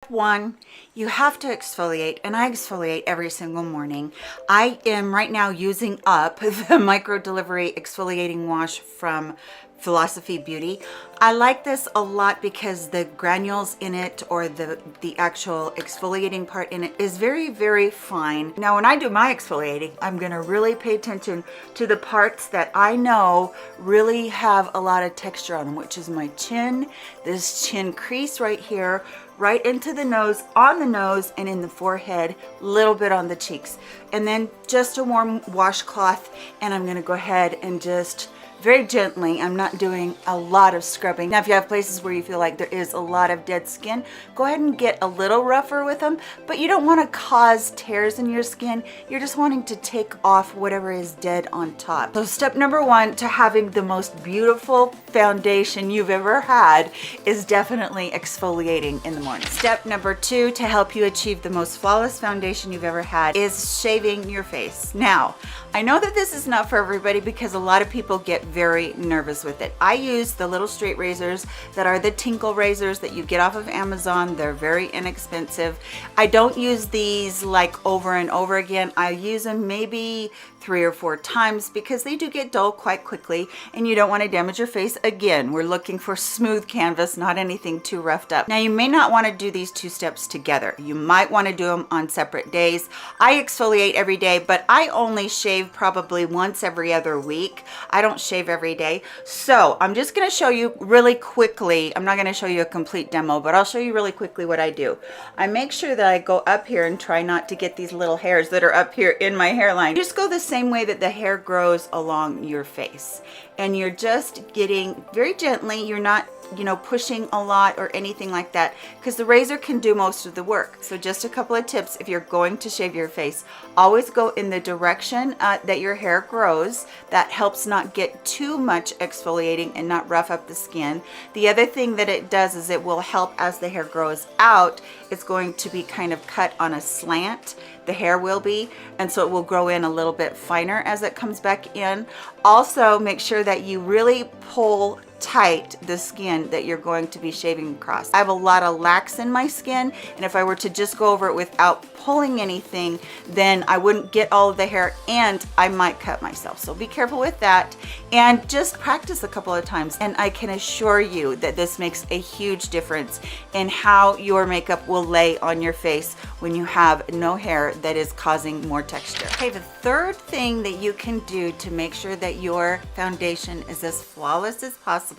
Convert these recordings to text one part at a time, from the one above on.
Step one, you have to exfoliate, and I exfoliate every single morning. I am right now using up the Micro Delivery Exfoliating Wash from Philosophy Beauty. I like this a lot because the granules in it, or the actual exfoliating part in it, is very, very fine. Now, when I do my exfoliating, I'm gonna really pay attention to the parts that I know really have a lot of texture on them, which is my chin, this chin crease right here, right into the nose, on the nose, and in the forehead, a little bit on the cheeks. And then just a warm washcloth, and I'm gonna go ahead and just very gently, I'm not doing a lot of scrubbing. Now, if you have places where you feel like there is a lot of dead skin, go ahead and get a little rougher with them, but you don't want to cause tears in your skin. You're just wanting to take off whatever is dead on top. So step number one to having the most beautiful foundation you've ever had is definitely exfoliating in the morning. Step number two to help you achieve the most flawless foundation you've ever had is shaving your face. Now, I know that this is not for everybody because a lot of people get very nervous with it. I use the little straight razors that are the Tinkle razors that you get off of Amazon. They're very inexpensive. I don't use these like over and over again. I use them maybe 3 or 4 times because they do get dull quite quickly, and you don't want to damage your face. Again, we're looking for smooth canvas, not anything too roughed up. Now, you may not want to do these 2 steps together. You might want to do them on separate days. I exfoliate every day, but I only shave probably once every other week. I don't shave every day. So I'm just going to show you really quickly. I'm not going to show you a complete demo, but I'll show you really quickly what I do. I make sure that I go up here and try not to get these little hairs that are up here in my hairline. Just go the same way that the hair grows along your face, and you're just getting very gently. You're not, you know, pushing a lot or anything like that, because the razor can do most of the work. So just a couple of tips: if you're going to shave your face, always go in the direction that your hair grows. That helps not get too much exfoliating and not rough up the skin. The other thing that it does is it will help as the hair grows out. It's going to be kind of cut on a slant. The hair will be, and so it will grow in a little bit finer as it comes back in. Also, make sure that you really pull tight the skin that you're going to be shaving across. I have a lot of lax in my skin, and if I were to just go over it without pulling anything, then I wouldn't get all of the hair and I might cut myself. So be careful with that, and just practice a couple of times, and I can assure you that this makes a huge difference in how your makeup will lay on your face when you have no hair that is causing more texture. Okay, the third thing that you can do to make sure that your foundation is as flawless as possible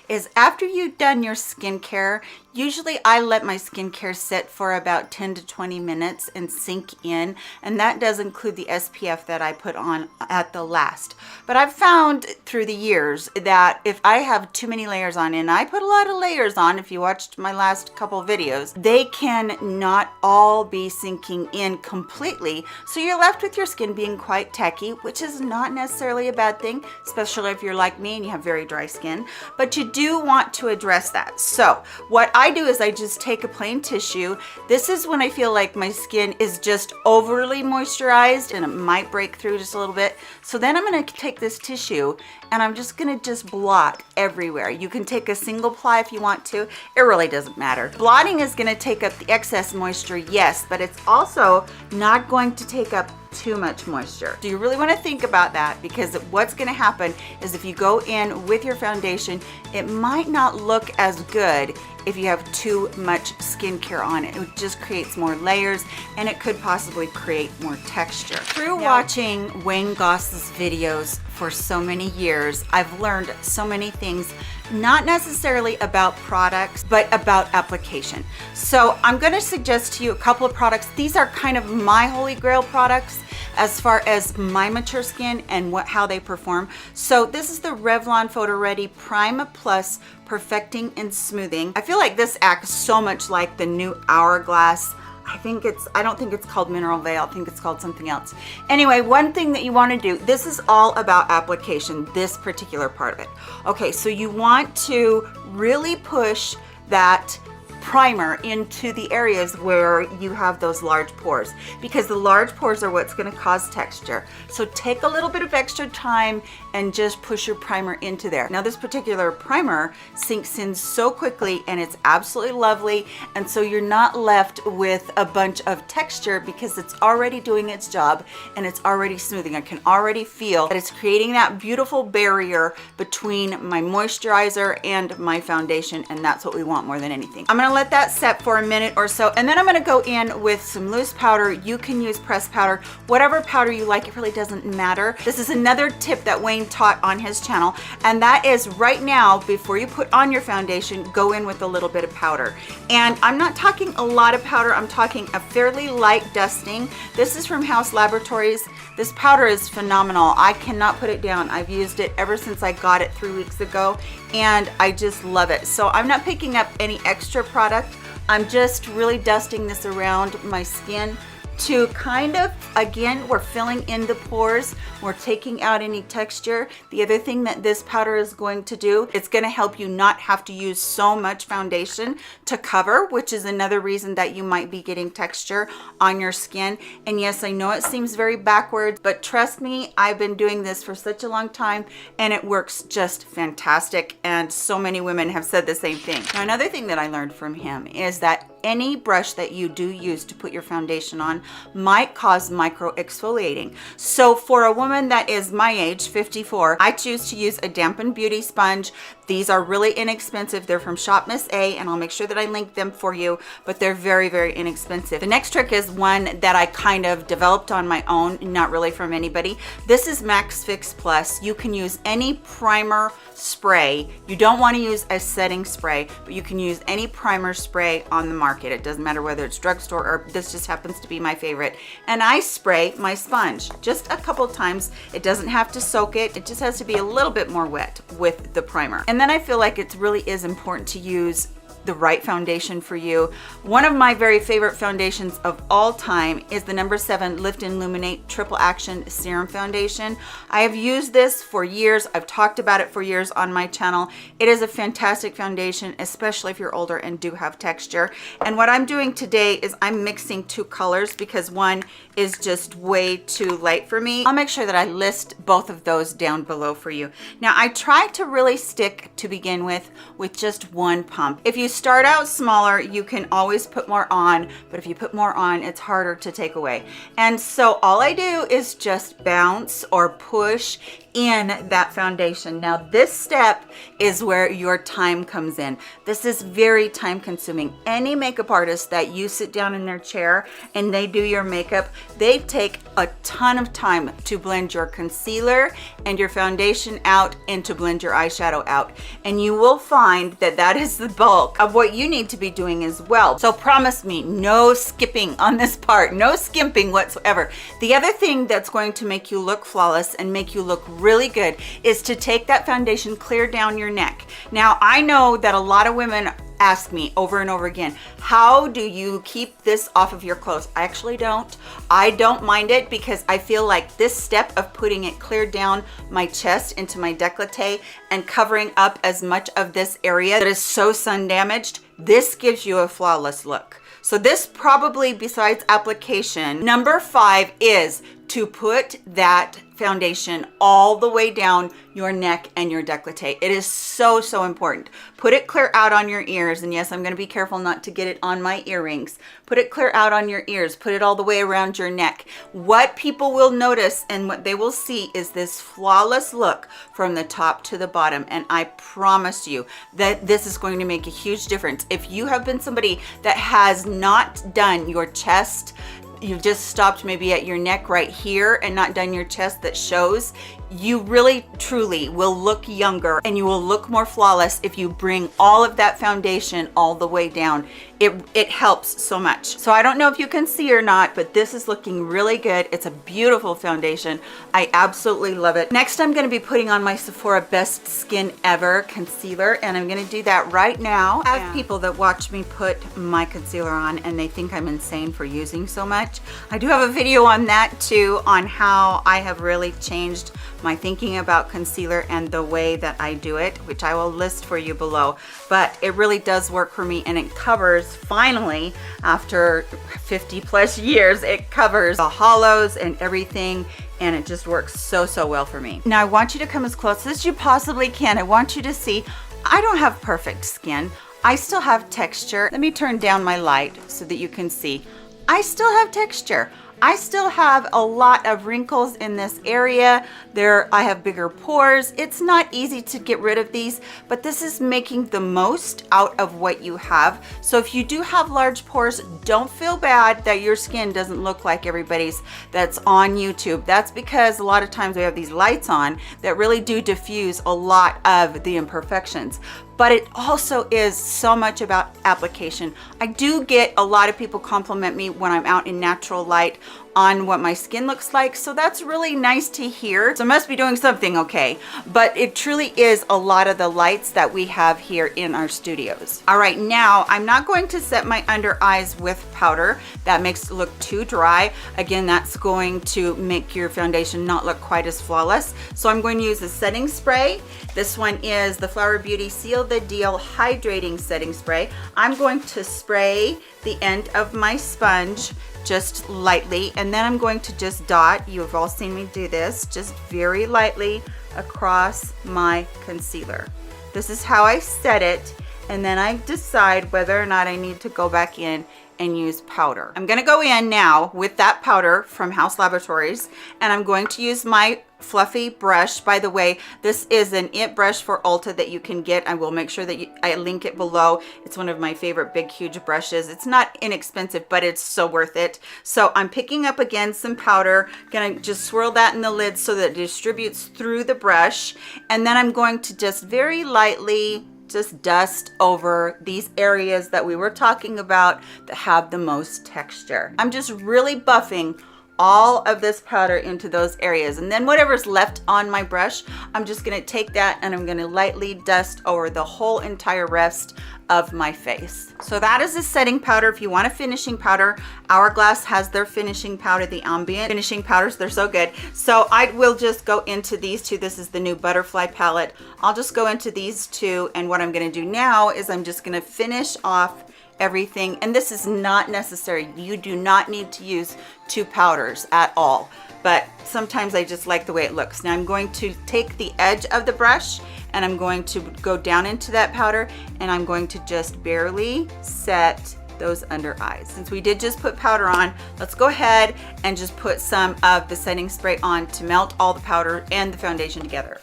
is after you've done your skincare. Usually I let my skincare sit for about 10 to 20 minutes and sink in, and that does include the SPF that I put on at the last. But I've found through the years that if I have too many layers on, and I put a lot of layers on, if you watched my last couple videos, they can not all be sinking in completely. So you're left with your skin being quite tacky, which is not necessarily a bad thing, especially if you're like me and you have very dry skin, but you do want to address that. So what I do is I just take a plain tissue. This is when I feel like my skin is just overly moisturized and it might break through just a little bit. So then I'm going to take this tissue and I'm just going to just blot everywhere. You can take a single ply if you want to. It really doesn't matter. Blotting is going to take up the excess moisture, yes, but it's also not going to take up too much moisture. So you really want to think about that, because what's going to happen is if you go in with your foundation, it might not look as good if you have too much skincare on it. It just creates more layers, and it could possibly create more texture. Through watching Wayne Goss's videos for so many years, I've learned so many things, not necessarily about products, but about application. So I'm going to suggest to you a couple of products. These are kind of my holy grail products as far as my mature skin and how they perform. So this is the Revlon Photo Ready Prime Plus Perfecting and Smoothing. I feel like this acts so much like the new Hourglass. I don't think it's called Mineral Veil. I think it's called something else. Anyway, one thing that you want to do, this is all about application, this particular part of it. Okay, so you want to really push that primer into the areas where you have those large pores, because the large pores are what's going to cause texture. So take a little bit of extra time and just push your primer into there. Now this particular primer sinks in so quickly and it's absolutely lovely, and so you're not left with a bunch of texture because it's already doing its job and it's already smoothing. I can already feel that it's creating that beautiful barrier between my moisturizer and my foundation, and that's what we want more than anything. I'm gonna let that set for a minute or so, and then I'm gonna go in with some loose powder. You can use pressed powder, whatever powder you like, it really doesn't matter. This is another tip that Wayne taught on his channel, and that is right now, before you put on your foundation, go in with a little bit of powder. And I'm not talking a lot of powder, I'm talking a fairly light dusting. This is from Haus Laboratories. This powder is phenomenal. I cannot put it down. I've used it ever since I got it 3 weeks ago, and I just love it. So I'm not picking up any extra product. I'm just really dusting this around my skin to kind of, again, we're filling in the pores, we're taking out any texture. The other thing that this powder is going to do, it's going to help you not have to use so much foundation to cover, which is another reason that you might be getting texture on your skin. And yes, I know it seems very backwards, but trust me, I've been doing this for such a long time and it works just fantastic, and so many women have said the same thing. Now, another thing that I learned from him is that any brush that you do use to put your foundation on might cause micro exfoliating. So for a woman that is my age, 54, I choose to use a dampened beauty sponge. These are really inexpensive. They're from Shop Miss A, and I'll make sure that I link them for you, but they're very, very inexpensive. The next trick is one that I kind of developed on my own, not really from anybody. This is Max Fix Plus. You can use any primer spray. You don't want to use a setting spray, but you can use any primer spray on the market. It doesn't matter whether it's drugstore or this just happens to be my favorite. And I spray my sponge just a couple times. It doesn't have to soak it. It just has to be a little bit more wet with the primer. And then I feel like it really is important to use the right foundation for you. One of my very favorite foundations of all time is the number 7 Lift and Illuminate Triple Action Serum Foundation. I have used this for years. I've talked about it for years on my channel. It is a fantastic foundation, especially if you're older and do have texture. And what I'm doing today is I'm mixing 2 colors because one is just way too light for me. I'll make sure that I list both of those down below for you. Now, I try to really stick to begin with just one pump. If you start out smaller, you can always put more on, but if you put more on, it's harder to take away. And so all I do is just bounce or push in that foundation. Now this step is where your time comes in. This is very time consuming. Any makeup artist that you sit down in their chair and they do your makeup, they take a ton of time to blend your concealer and your foundation out and to blend your eyeshadow out. And you will find that that is the bulk of what you need to be doing as well. So promise me, no skipping on this part, no skimping whatsoever. The other thing that's going to make you look flawless and make you look really good is to take that foundation clear down your neck. Now, I know that a lot of women ask me over and over again, how do you keep this off of your clothes? I actually don't. I don't mind it because I feel like this step of putting it clear down my chest into my décolleté and covering up as much of this area that is so sun damaged, this gives you a flawless look. So this probably, besides application, number 5 is to put that foundation all the way down your neck and your décolleté. It is so, so important. Put it clear out on your ears. And yes, I'm going to be careful not to get it on my earrings. Put it clear out on your ears. Put it all the way around your neck. What people will notice and what they will see is this flawless look from the top to the bottom. And I promise you that this is going to make a huge difference. If you have been somebody that has not done your chest, you've just stopped maybe at your neck right here and not done your chest that shows, you really truly will look younger and you will look more flawless if you bring all of that foundation all the way down it helps so much. So I don't know if you can see or not, but this is looking really good. It's a beautiful foundation. I absolutely love it. Next, I'm going to be putting on my Sephora Best Skin Ever concealer, and I'm going to do that right now. I have people that watch me put my concealer on and they think I'm insane for using so much. I do have a video on that too, on how I have really changed my thinking about concealer and the way that I do it, which I will list for you below. But it really does work for me, and it covers, finally, after 50 plus years, it covers the hollows and everything, and it just works so well for me. Now I want you to come as close as you possibly can. I want you to see, I don't have perfect skin. I still have texture. Let me turn down my light so that you can see. I still have texture. I still have a lot of wrinkles in this area. I have bigger pores. It's not easy to get rid of these, but this is making the most out of what you have. So if you do have large pores, don't feel bad that your skin doesn't look like everybody's that's on YouTube. That's because a lot of times we have these lights on that really do diffuse a lot of the imperfections. But it also is so much about application. I do get a lot of people compliment me when I'm out in natural light on what my skin looks like, so that's really nice to hear. So I must be doing something okay, but it truly is a lot of the lights that we have here in our studios. All right, now I'm not going to set my under eyes with powder. That makes it look too dry. Again, that's going to make your foundation not look quite as flawless. So I'm going to use a setting spray. This one is the Flower Beauty Seal the Deal Hydrating Setting Spray. I'm going to spray the end of my sponge just lightly, and then I'm going to just dot, you have all seen me do this, just very lightly across my concealer. This is how I set it, and then I decide whether or not I need to go back in and use powder. I'm gonna go in now with that powder from Haus Laboratories, and I'm going to use my fluffy brush. By the way, this is an IT brush for Ulta that you can get. I will make sure that I link it below. It's one of my favorite big, huge brushes. It's not inexpensive, but it's so worth it. So I'm picking up again some powder, gonna just swirl that in the lid so that it distributes through the brush. And then I'm going to just very lightly just dust over these areas that we were talking about that have the most texture. I'm just really buffing all of this powder into those areas, and then whatever's left on my brush, I'm just going to take that and I'm going to lightly dust over the whole entire rest of my face. So that is a setting powder. If you want a finishing powder, Hourglass has their finishing powder, the ambient finishing powders. They're so good. So I will just go into these two. This is the new Butterfly palette. I'll just go into these two, and what I'm going to do now is I'm just going to finish off everything. And this is not necessary. You do not need to use two powders at all, but sometimes I just like the way it looks. Now I'm going to take the edge of the brush and I'm going to go down into that powder, and I'm going to just barely set those under eyes. Since we did just put powder on, let's go ahead and just put some of the setting spray on to melt all the powder and the foundation together.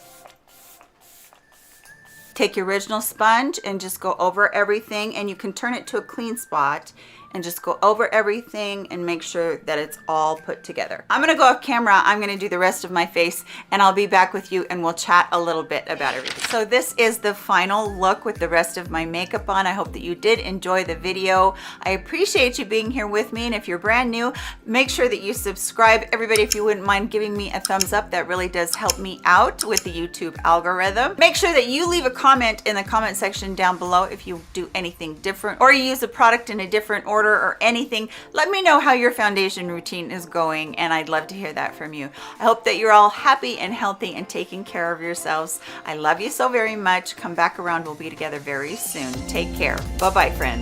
Take your original sponge and just go over everything, and you can turn it to a clean spot and just go over everything and make sure that it's all put together. I'm gonna go off camera. I'm gonna do the rest of my face, and I'll be back with you and we'll chat a little bit about everything. So this is the final look with the rest of my makeup on. I hope that you did enjoy the video. I appreciate you being here with me, and if you're brand new, make sure that you subscribe. Everybody, if you wouldn't mind giving me a thumbs up, that really does help me out with the YouTube algorithm. Make sure that you leave a comment in the comment section down below if you do anything different, or you use a product in a different order or anything. Let me know how your foundation routine is going, and I'd love to hear that from you. I hope that you're all happy and healthy and taking care of yourselves. I love you so very much. Come back around. We'll be together very soon. Take care. Bye-bye, friends.